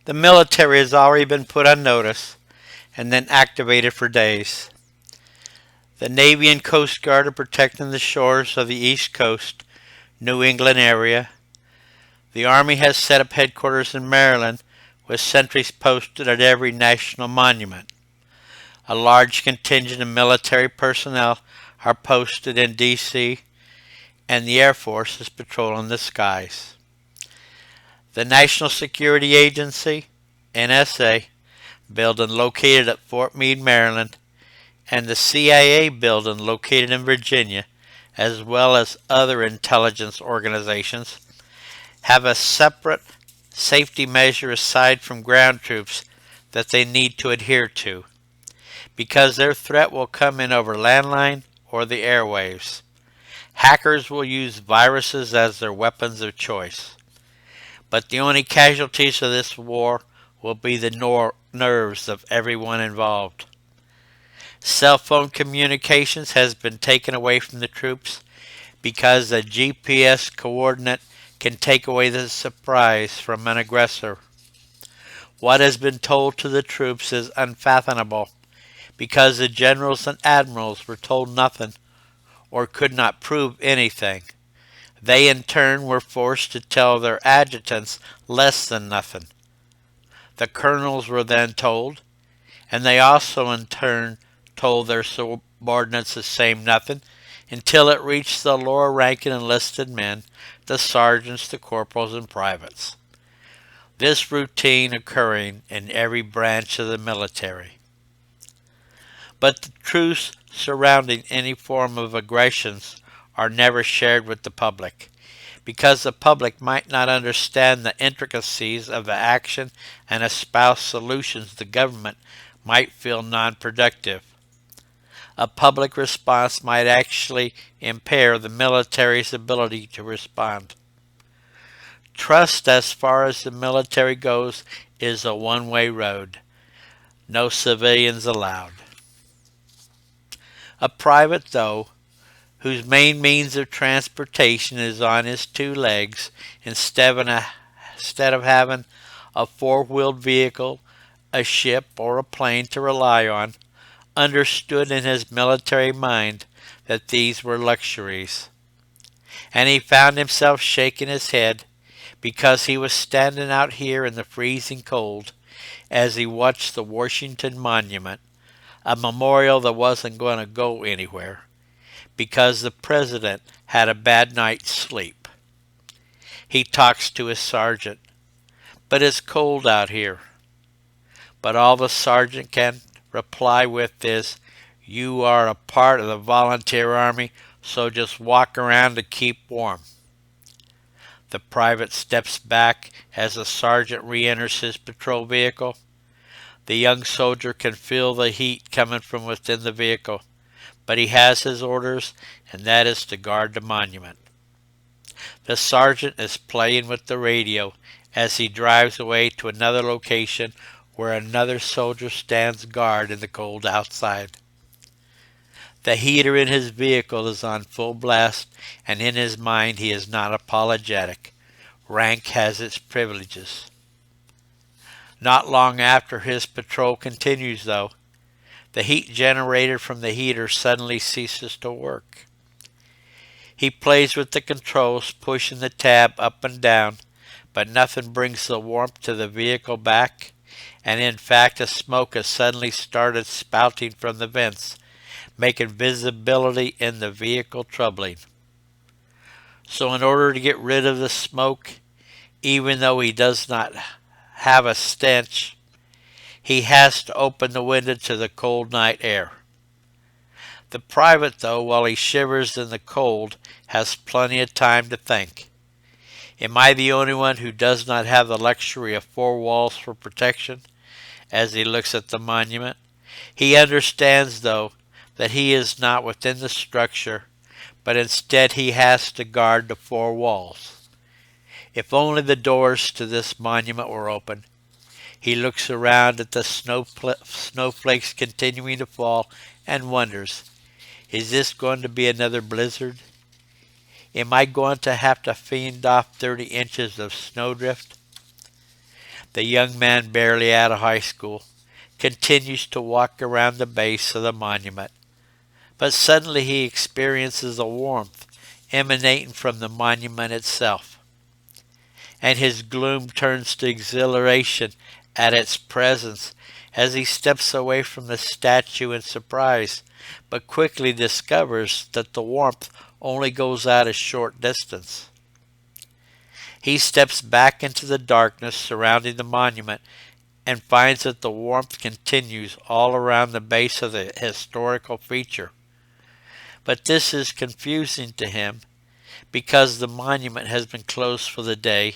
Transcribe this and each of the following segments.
The military has already been put on notice and then activated for days. The Navy and Coast Guard are protecting the shores of the East Coast, New England area. The Army has set up headquarters in Maryland with sentries posted at every national monument. A large contingent of military personnel are posted in D.C., and the Air Force is patrolling the skies. The National Security Agency, NSA, building located at Fort Meade, Maryland, and the CIA building located in Virginia, as well as other intelligence organizations, have a separate safety measure aside from ground troops that they need to adhere to, because their threat will come in over landline or the airwaves. Hackers will use viruses as their weapons of choice. But the only casualties of this war will be the nerves of everyone involved. Cell phone communications has been taken away from the troops because a GPS coordinate can take away the surprise from an aggressor. What has been told to the troops is unfathomable because the generals and admirals were told nothing or could not prove anything. They in turn were forced to tell their adjutants less than nothing. The colonels were then told, and they also in turn told their subordinates the same nothing until it reached the lower ranking enlisted men, the sergeants, the corporals, and privates. This routine occurring in every branch of the military. But the truths surrounding any form of aggressions are never shared with the public, because the public might not understand the intricacies of the action and espouse solutions the government might feel non-productive. A public response might actually impair the military's ability to respond. Trust, as far as the military goes, is a one-way road. No civilians allowed. A private, though, whose main means of transportation is on his two legs instead of having a four-wheeled vehicle, a ship, or a plane to rely on, understood in his military mind that these were luxuries. And he found himself shaking his head because he was standing out here in the freezing cold as he watched the Washington Monument, a memorial that wasn't going to go anywhere, because the president had a bad night's sleep. He talks to his sergeant, but it's cold out here. But all the sergeant can reply with is, "You are a part of the volunteer army, so just walk around to keep warm." The private steps back as the sergeant re-enters his patrol vehicle. The young soldier can feel the heat coming from within the vehicle, but he has his orders, and that is to guard the monument. The sergeant is playing with the radio as he drives away to another location where another soldier stands guard in the cold outside. The heater in his vehicle is on full blast, and in his mind he is not apologetic. Rank has its privileges. Not long after his patrol continues, though, the heat generated from the heater suddenly ceases to work. He plays with the controls, pushing the tab up and down, but nothing brings the warmth to the vehicle back, and in fact a smoke has suddenly started spouting from the vents, making visibility in the vehicle troubling. So in order to get rid of the smoke, even though he does not have a stench, he has to open the window to the cold night air. The private, though, while he shivers in the cold, has plenty of time to think. Am I the only one who does not have the luxury of four walls for protection? As he looks at the monument, he understands, though, that he is not within the structure, but instead he has to guard the four walls. If only the doors to this monument were open. He looks around at the snowflakes continuing to fall and wonders, is this going to be another blizzard? Am I going to have to fend off 30 inches of snowdrift? the young man barely out of high school, continues to walk around the base of the monument. But suddenly he experiences a warmth emanating from the monument itself, and his gloom turns to exhilaration at its presence as he steps away from the statue in surprise, but quickly discovers that the warmth only goes out a short distance. He steps back into the darkness surrounding the monument and finds that the warmth continues all around the base of the historical feature. But this is confusing to him because the monument has been closed for the day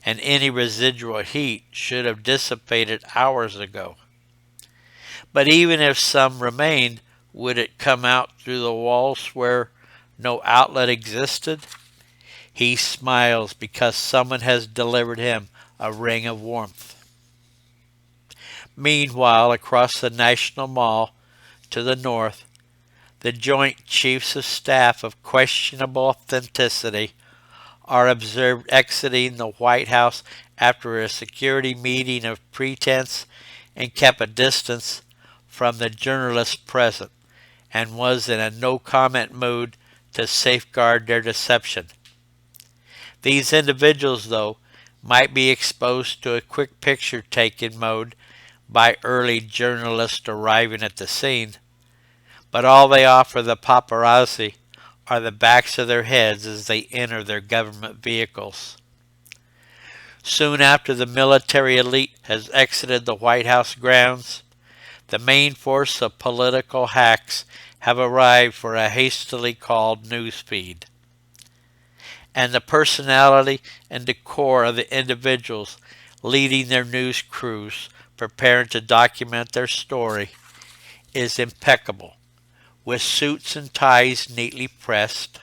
and any residual heat should have dissipated hours ago. But even if some remained, would it come out through the walls where no outlet existed? He smiles because someone has delivered him a ring of warmth. Meanwhile, across the National Mall to the north, the Joint Chiefs of Staff of questionable authenticity are observed exiting the White House after a security meeting of pretense and kept a distance from the journalists present and was in a no-comment mood to safeguard their deception. These individuals, though, might be exposed to a quick picture taking mode by early journalists arriving at the scene, but all they offer the paparazzi are the backs of their heads as they enter their government vehicles. Soon after the military elite has exited the White House grounds, the main force of political hacks have arrived for a hastily called news feed. And the personality and decor of the individuals leading their news crews preparing to document their story is impeccable, with suits and ties neatly pressed.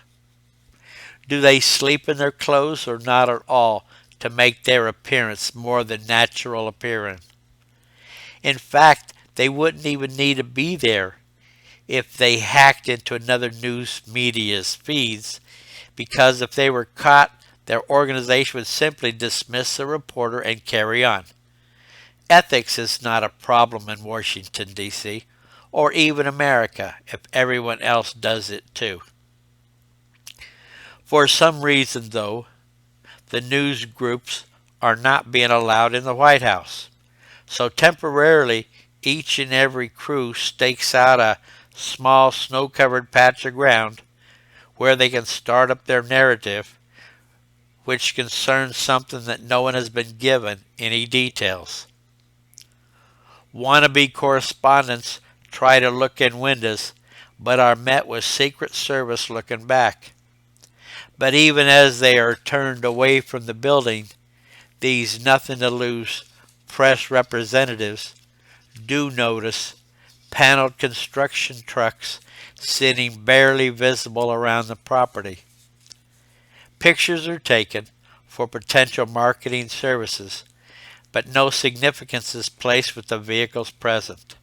Do they sleep in their clothes or not at all to make their appearance more than natural appearing? In fact, they wouldn't even need to be there if they hacked into another news media's feeds, because if they were caught, their organization would simply dismiss the reporter and carry on. Ethics is not a problem in Washington, D.C., or even America, if everyone else does it too. For some reason, though, the news groups are not being allowed in the White House. So temporarily, each and every crew stakes out a small snow-covered patch of ground where they can start up their narrative, which concerns something that no one has been given any details. Wannabe correspondents try to look in windows, but are met with Secret Service looking back. But even as they are turned away from the building, these nothing-to-lose press representatives do notice paneled construction trucks sitting barely visible around the property. Pictures are taken for potential marketing services, but no significance is placed with the vehicles present.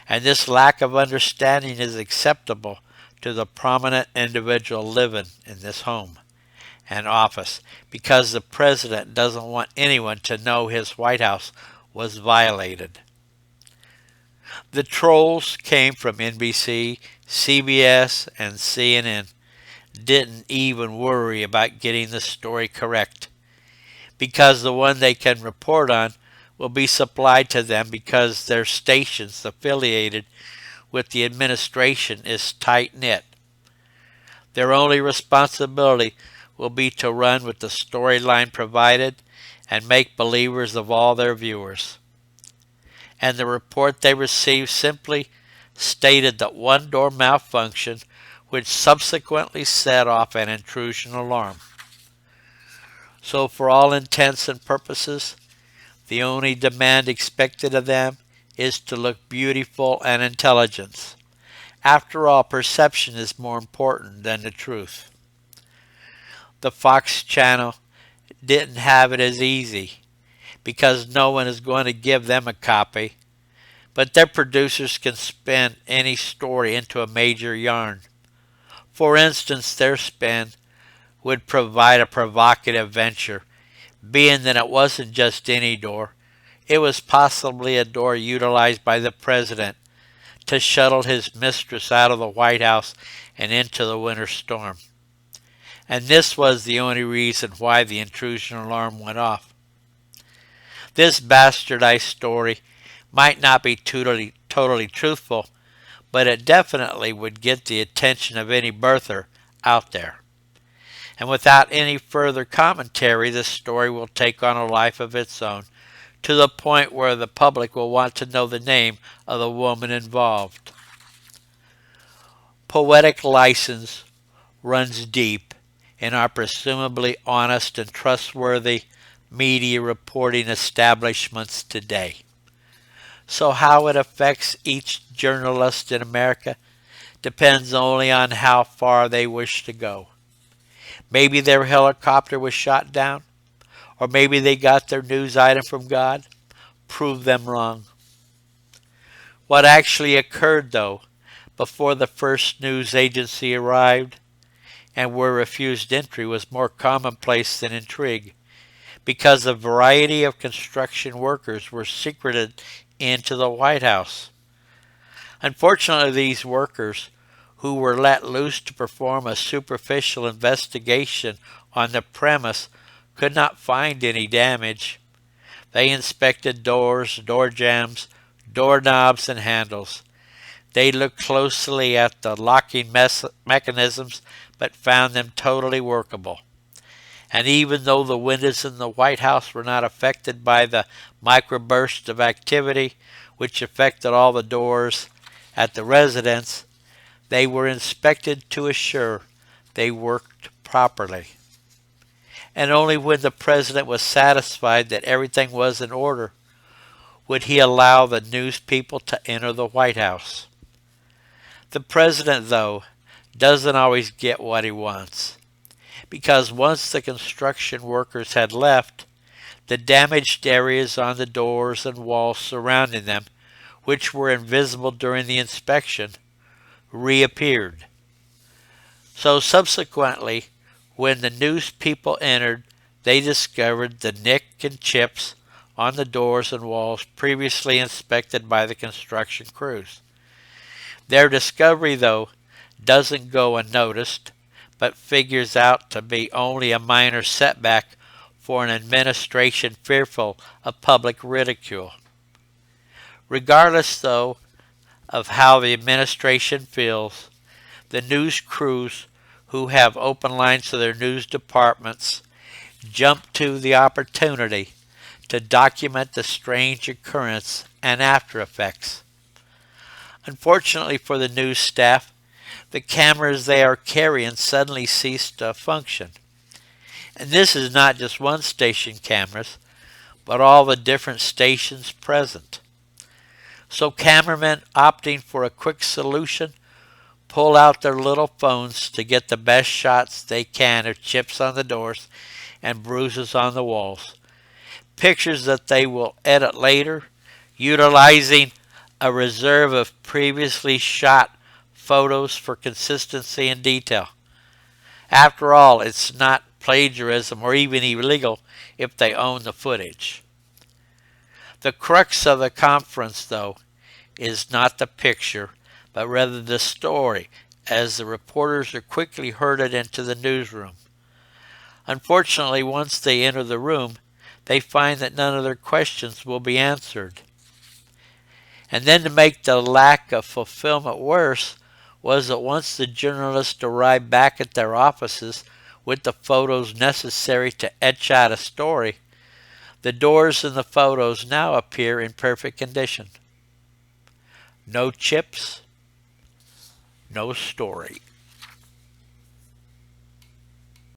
And this lack of understanding is acceptable to the prominent individual living in this home and office because the president doesn't want anyone to know his White House was violated. The trolls came from NBC, CBS, and CNN. Didn't even worry about getting the story correct, because the one they can report on will be supplied to them because their stations affiliated with the administration is tight-knit. Their only responsibility will be to run with the storyline provided and make believers of all their viewers. And the report they received simply stated that one door malfunctioned, which subsequently set off an intrusion alarm. So for all intents and purposes, the only demand expected of them is to look beautiful and intelligent. After all, perception is more important than the truth. The Fox channel didn't have it as easy because no one is going to give them a copy, but their producers can spin any story into a major yarn. For instance, their spin would provide a provocative venture being that it wasn't just any door. It was possibly a door utilized by the president to shuttle his mistress out of the White House and into the winter storm. And this was the only reason why the intrusion alarm went off. This bastardized story might not be totally truthful, but it definitely would get the attention of any birther out there. And without any further commentary, this story will take on a life of its own, to the point where the public will want to know the name of the woman involved. Poetic license runs deep in our presumably honest and trustworthy media reporting establishments today. So how it affects each journalist in America depends only on how far they wish to go. Maybe their helicopter was shot down, or maybe they got their news item from God. Prove them wrong. What actually occurred, though, before the first news agency arrived and were refused entry was more commonplace than intrigue, because a variety of construction workers were secreted into the White House. Unfortunately, these workers, who were let loose to perform a superficial investigation on the premise, could not find any damage. They inspected doors, door jambs, doorknobs, and handles. They looked closely at the locking mechanisms, but found them totally workable. And even though the windows in the White House were not affected by the microburst of activity which affected all the doors at the residence, they were inspected to assure they worked properly. And only when the president was satisfied that everything was in order would he allow the news people to enter the White House. The president, though, doesn't always get what he wants, because once the construction workers had left, the damaged areas on the doors and walls surrounding them, which were invisible during the inspection, reappeared. So subsequently, when the news people entered, they discovered the nick and chips on the doors and walls previously inspected by the construction crews. Their discovery, though, doesn't go unnoticed, but figures out to be only a minor setback for an administration fearful of public ridicule. Regardless, though, of how the administration feels, the news crews who have open lines to their news departments jump to the opportunity to document the strange occurrence and after effects. Unfortunately for the news staff, the cameras they are carrying suddenly cease to function. And this is not just one station cameras, but all the different stations present. So cameramen opting for a quick solution pull out their little phones to get the best shots they can of chips on the doors and bruises on the walls. Pictures that they will edit later, utilizing a reserve of previously shot photos for consistency and detail. After all, it's not plagiarism or even illegal if they own the footage. The crux of the conference, though, is not the picture, but rather the story, as the reporters are quickly herded into the newsroom. Unfortunately, once they enter the room, they find that none of their questions will be answered. And then to make the lack of fulfillment worse was that once the journalists arrived back at their offices with the photos necessary to etch out a story, the doors in the photos now appear in perfect condition. No chips, no story.